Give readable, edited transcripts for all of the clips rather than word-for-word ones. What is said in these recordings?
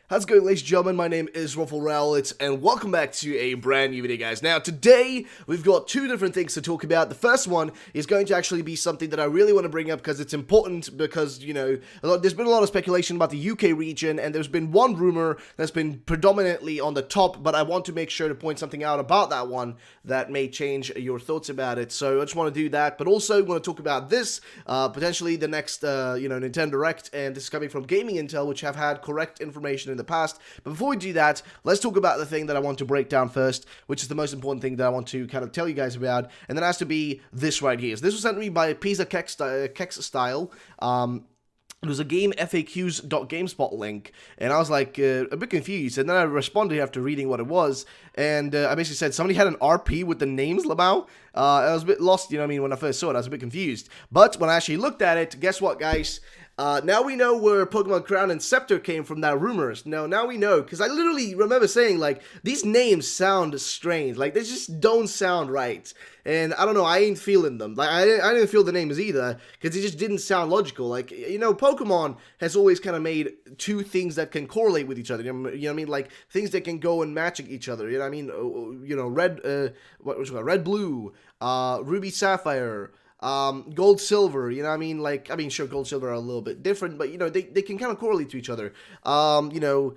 How's it going, ladies and gentlemen? My name is Rumour, and welcome back to a brand new video, guys. Now, today, we've got two different things to talk about. The first one is going to actually be something that I really want to bring up because it's important because, you know, there's been a lot of speculation about the UK region, and there's been one rumor that's been predominantly on the top, but I want to make sure to point something out about that one that may change your thoughts about it. So, I just want to do that, but also want to talk about this, potentially the next, Nintendo Direct, and this is coming from GamingIntel, which have had correct information in the past. But before we do that, let's talk about the thing that I want to break down first, which is the most important thing that I want to kind of tell you guys about, and that has to be this right here. So this was sent to me by Pizza Kex Style. It was a game FAQs.gamespot link, and I was like a bit confused, and then I responded after reading what it was, and I basically said somebody had an RP with the names Lamau. I was a bit lost, you know what I mean, when I first saw it. I was a bit confused, but when I actually looked at it, guess what, guys? Now we know where Pokemon Crown and Scepter came from, that rumors. No, now we know, because I literally remember saying, like, these names sound strange. Like, they just don't sound right. And, I don't know, I ain't feeling them. Like, I didn't feel the names either, because it just didn't sound logical. Like, you know, Pokemon has always kind of made two things that can correlate with each other. You know what I mean? Like, things that can go and match each other. You know what I mean? You know, Red Blue, Ruby Sapphire, Gold Silver, you know what I mean? Like, I mean, sure, Gold Silver are a little bit different, but, you know, they can kind of correlate to each other. You know,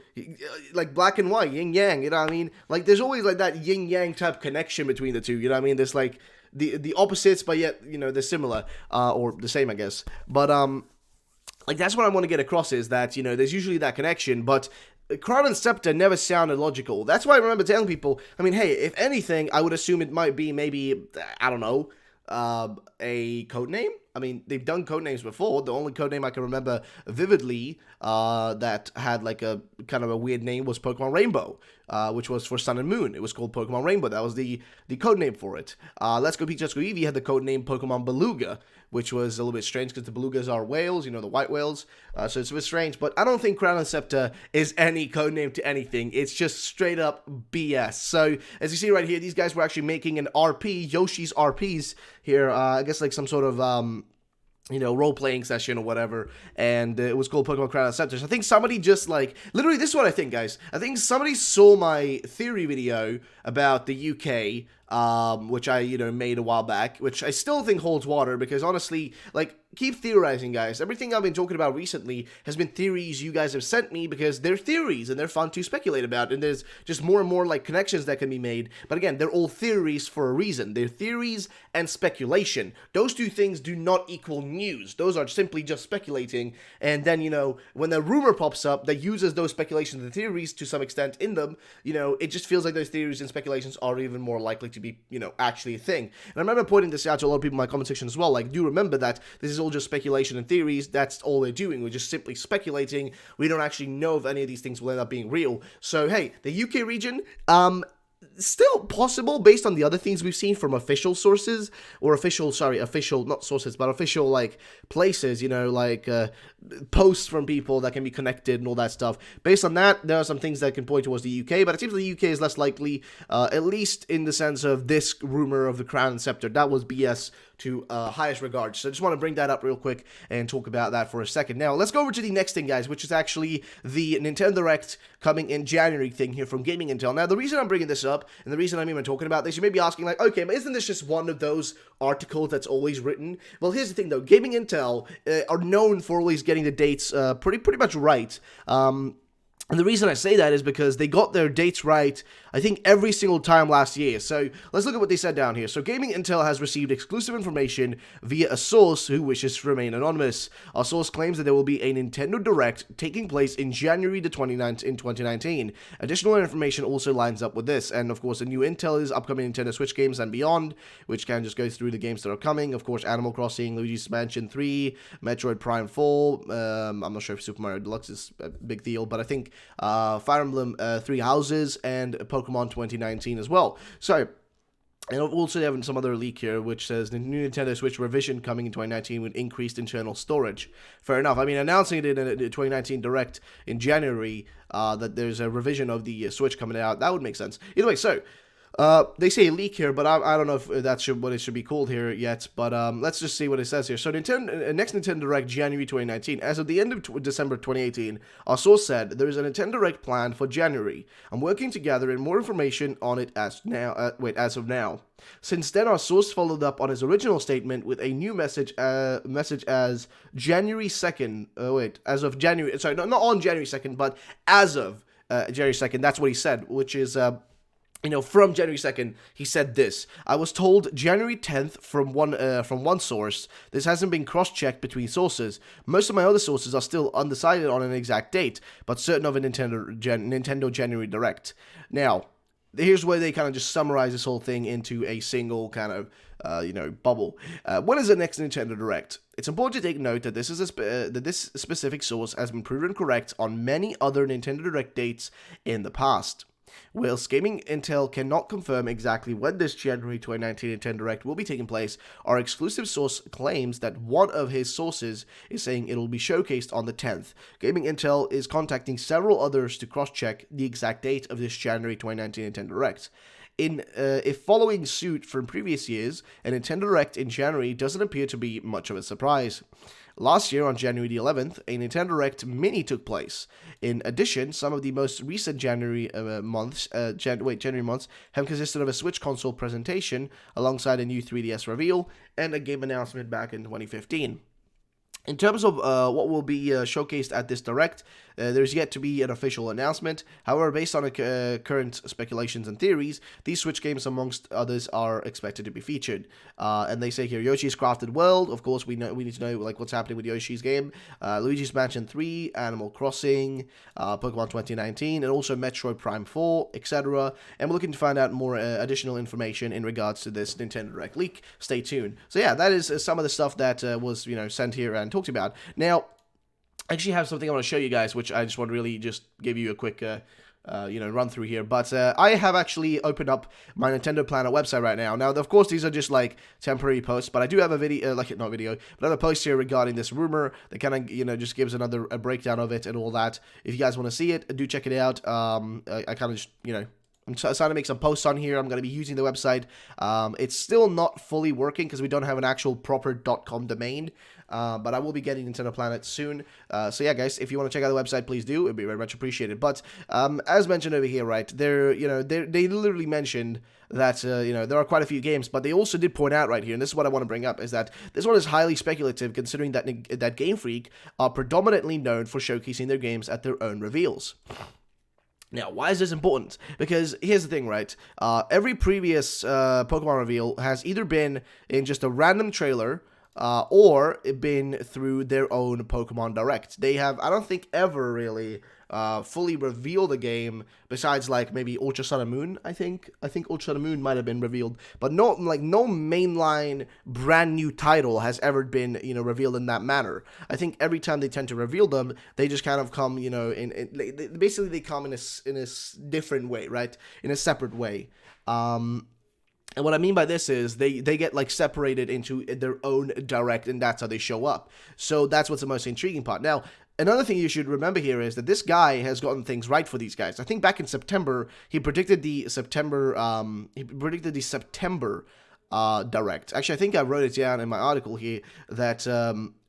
like Black and White, Yin Yang, you know what I mean? Like, there's always, like, that Yin Yang type connection between the two, you know what I mean? There's, like, the opposites, but yet, you know, they're similar, or the same, I guess. But, like, that's what I want to get across is that, you know, there's usually that connection, but Crown and Scepter never sounded logical. That's why I remember telling people, I mean, hey, if anything, I would assume it might be maybe, I don't know, a code name. I mean, they've done code names before. The only code name I can remember vividly that had like a kind of a weird name was Pokemon Rainbow, which was for Sun and Moon. It was called Pokemon Rainbow. That was the code name for it. Let's Go Peach, Let's Go Eevee had the code name Pokemon Beluga, which was a little bit strange because the belugas are whales, you know, the white whales. So it's a bit strange, but I don't think Crown and Scepter is any code name to anything. It's just straight up BS. So as you see right here, these guys were actually making an RP, Yoshi's RPs here. I guess like some sort of you know, role-playing session or whatever, and it was called Pokemon Crown and Scepter. So I think somebody just, like, literally, this is what I think, guys. I think somebody saw my theory video about the UK, which I, you know, made a while back, which I still think holds water, because honestly, like, keep theorizing, guys. Everything I've been talking about recently has been theories you guys have sent me, because they're theories, and they're fun to speculate about, and there's just more and more, like, connections that can be made. But again, they're all theories for a reason. They're theories and speculation. Those two things do not equal news. Those are simply just speculating, and then, you know, when a rumor pops up that uses those speculations and theories to some extent in them, you know, it just feels like those theories and speculations are even more likely to be, you know, actually a thing. And I remember pointing this out to a lot of people in my comment section as well, like, do remember that this is all just speculation and theories. That's all we're doing. We're just simply speculating. We don't actually know if any of these things will end up being real. So, hey, the UK region, still possible based on the other things we've seen from official sources, or official, not sources, but official, like, places, you know, like, posts from people that can be connected and all that stuff. Based on that, there are some things that can point towards the UK, but it seems the UK is less likely, at least in the sense of this rumor of the Crown and Scepter. That was BS to highest regard. So I just want to bring that up real quick and talk about that for a second. Now, let's go over to the next thing, guys, which is actually the Nintendo Direct coming in January thing here from GamingIntel. Now, the reason I'm bringing this up, and the reason I'm even talking about this, you may be asking, like, okay, but isn't this just one of those articles that's always written? Well, here's the thing, though. GamingIntel are known for always getting the dates pretty much right. And the reason I say that is because they got their dates right, I think, every single time last year. So let's look at what they said down here. So GamingIntel has received exclusive information via a source who wishes to remain anonymous. Our source claims that there will be a Nintendo Direct taking place in January the 29th in 2019. Additional information also lines up with this. And of course, the new intel is upcoming Nintendo Switch games and beyond, which can just go through the games that are coming. Of course, Animal Crossing, Luigi's Mansion 3, Metroid Prime 4. I'm not sure if Super Mario Deluxe is a big deal, but I think Fire Emblem 3 Houses, and Pokemon 2019 as well. So, and also having some other leak here, which says the new Nintendo Switch revision coming in 2019 with increased internal storage. Fair enough. I mean, announcing it in a 2019 Direct in January, that there's a revision of the Switch coming out, that would make sense. Either way, so They say leak here, but I don't know if that's what it should be called here yet. But let's just see what it says here. So next Nintendo Direct, January 2019. As of the end of December 2018, our source said there is a Nintendo Direct planned for January. I'm working to gather in more information on it as of now. Since then, our source followed up on his original statement with a new message as January 2nd. As of January. Sorry, not on January 2nd, but as of January 2nd. That's what he said, which is. From January 2nd, he said this. I was told January 10th from one source. This hasn't been cross-checked between sources. Most of my other sources are still undecided on an exact date, but certain of a Nintendo January Direct. Now, here's where they kind of just summarize this whole thing into a single kind of, bubble. When is the next Nintendo Direct? It's important to take note that this specific source has been proven correct on many other Nintendo Direct dates in the past. Whilst GamingIntel cannot confirm exactly when this January 2019 Nintendo Direct will be taking place, our exclusive source claims that one of his sources is saying it will be showcased on the 10th. GamingIntel is contacting several others to cross-check the exact date of this January 2019 Nintendo Direct. If following suit from previous years, a Nintendo Direct in January doesn't appear to be much of a surprise. Last year, on January the 11th, a Nintendo Direct Mini took place. In addition, some of the most recent January months have consisted of a Switch console presentation alongside a new 3DS reveal and a game announcement back in 2015. In terms of what will be showcased at this Direct, there's yet to be an official announcement. However, based on current speculations and theories, these Switch games, amongst others, are expected to be featured. And they say here, Yoshi's Crafted World. Of course, we need to know what's happening with Yoshi's game. Luigi's Mansion 3, Animal Crossing, Pokemon 2019, and also Metroid Prime 4, etc. And we're looking to find out more additional information in regards to this Nintendo Direct leak. Stay tuned. So yeah, that is some of the stuff that was sent here and talked about. Now, I actually have something I want to show you guys, which I just want to really just give you a quick run through here. But I have actually opened up my Nintendo Planet website right now. Now, of course, these are just like temporary posts, but I do have a video, but I have a post here regarding this rumor that kind of, just gives a breakdown of it and all that. If you guys want to see it, do check it out. I kind of just, I'm trying to make some posts on here. I'm going to be using the website. It's still not fully working because we don't have an actual proper .com domain. But I will be getting Nintendo Planet soon. So yeah, guys, if you want to check out the website, please do. It'd be very much appreciated. But as mentioned over here, right, they literally mentioned that there are quite a few games, but they also did point out right here, and this is what I want to bring up, is that this one is highly speculative, considering that Game Freak are predominantly known for showcasing their games at their own reveals. Now, why is this important? Because here's the thing, right? Every previous Pokemon reveal has either been in just a random trailer, or been through their own Pokemon Direct. They have, I don't think, ever really fully revealed a game besides like maybe Ultra Sun and Moon. I think Ultra Sun and Moon might have been revealed, but no mainline brand new title has ever been revealed in that manner. I think every time they tend to reveal them, they just kind of come basically they come in a different way, right? In a separate way. And what I mean by this is they get like separated into their own Direct, and that's how they show up. So that's what's the most intriguing part. Now, another thing you should remember here is that this guy has gotten things right for these guys. I think back in September, he predicted the September Direct. Actually, I think I wrote it down in my article here that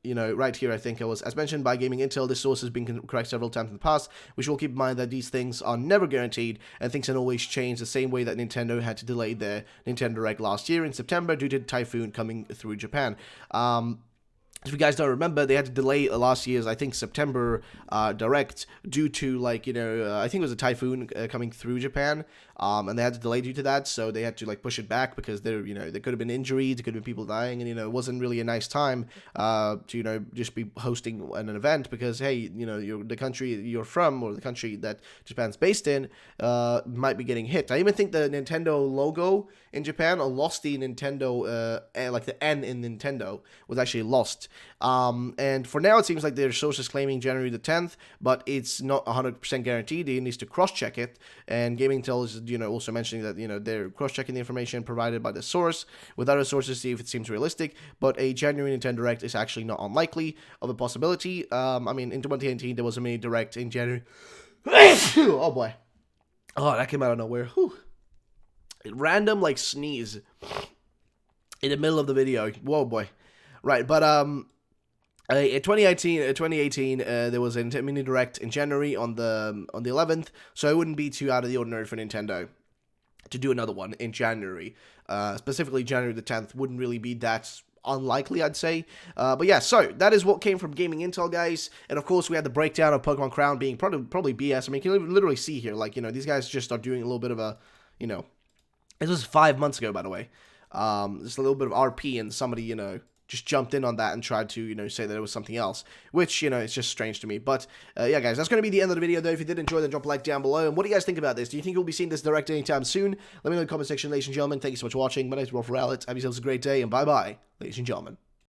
right here, I think it was, as mentioned by GamingIntel, this source has been correct several times in the past. We should all keep in mind that these things are never guaranteed, and things can always change, the same way that Nintendo had to delay their Nintendo Direct last year in September due to the typhoon coming through Japan. If you guys don't remember, they had to delay last year's, I think, September Direct due to, I think it was a typhoon coming through Japan, and they had to delay due to that, so they had to, push it back because there could have been injuries, there could have been people dying, and, it wasn't really a nice time to, just be hosting an event because, hey, the country you're from, or the country that Japan's based in, might be getting hit. I even think the Nintendo logo in Japan lost the Nintendo, the N in Nintendo was actually lost. And for now, it seems like their source is claiming January the 10th, but it's not 100% guaranteed. They need to cross-check it, and GamingIntel is, also mentioning that, they're cross-checking the information provided by the source with other sources to see if it seems realistic, but a January Nintendo Direct is actually not unlikely of a possibility. In 2018, there was a mini Direct in January. Oh, boy. Oh, that came out of nowhere. Whew. random, like, sneeze in the middle of the video. Whoa, boy. Right, but, in 2018, there was a mini direct in January on the 11th, so it wouldn't be too out of the ordinary for Nintendo to do another one in January. Specifically, January the 10th wouldn't really be that unlikely, I'd say. But yeah, so that is what came from GamingIntel, guys. And of course, we had the breakdown of Pokemon Crown being probably BS. I mean, you can literally see here, like, you know, these guys just are doing a little bit of a, you know, this was 5 months ago, by the way. Just a little bit of RP, and somebody, you know, just jumped in on that and tried to, you know, say that it was something else, which, you know, it's just strange to me. But, yeah, guys, that's going to be the end of the video, though. If you did enjoy, then drop a like down below. And what do you guys think about this? Do you think you'll be seeing this direct anytime soon? Let me know in the comment section, ladies and gentlemen. Thank you so much for watching. My name is Rumour. Have yourselves a great day, and bye-bye, ladies and gentlemen.